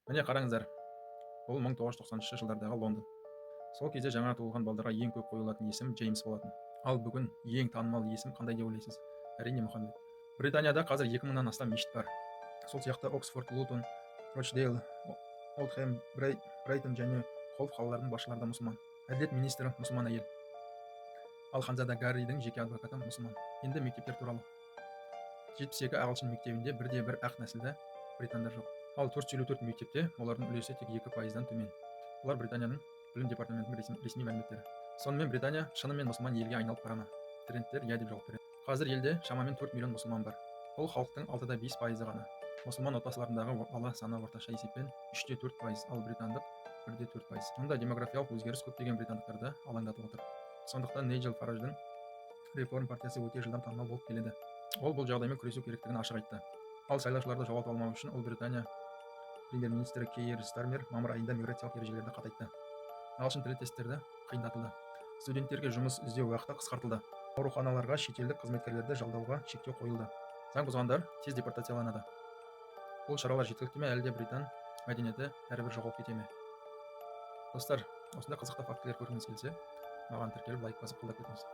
Міне қараңыздар, бұл 1990 жылдардағы Лондон. Сол кезде жаңа туылған балдарға ең көп қойылатын есім Джеймс болатын. Ал бүгін ең танымал есім қандай деп ойлайсыз? Әрине Мұхаммед. Британияда қазір 2000-нан астам мешіт бар. Сол сияқты Оксфорд, Лутон, Рочдейл, Олдхэм, Брайтон және Холл қалаларының басшылары да мұсылман. Әділет министрі мұсылман әйел. Ал ханзада Гарридің жеке адвокаты мұсылман. Енді мектептер туралы. 72 ағылшын мектебінде бірде-бір ақ нәсілді британдар жоқ. Ал 454 мектепте олардың үлесі тек 2%-дан төмен. Бұлар Британияның білім департаментінің ресми мәліметтері. Сонымен Британия шынымен мұсылман елге айналып бара ма? Трендтер иә деп жауап береді. Қазір елде шамамен 4 миллион мұсылман бар. Бұл халықтың 6,5% ғана. Мұсылман отбасыларындағы бала саны орташа есеппен 3,4%, ал британдық 1,4%. Мұнда демографиялық өзгеріс көптеген британдықтарды алаңдатып отыр. Сондықтан Найджел Фараждың реформ партиясы өте жылдам танымал болып келеді. Ол бұл жағдаймен күресу керектігін ашық айтты. Ал сайлаушыларды жоғалтып алмау үшін Ұлыбритания премьер-министрі Кейр Стармер мамыр айында миграциялық ережелерді қатайтты. Ағылшын тілі тесттерді қиындатылды. Студенттерге жұмыс іздеу уақыты қысқартылды. Ауруханаларға шетелдік қызметкерлерді жалдауға шектеу қойылды. Заң бұзғандар тез депортацияланады. Бұл шаралар жеткілікті ме, әлде британ мәдениеті бәрібір жоғалып кете ме? Достар, осындай қызықты фактілер көргіңіз келсе, маған тіркеліп лайк басып қолдап кетіңіз.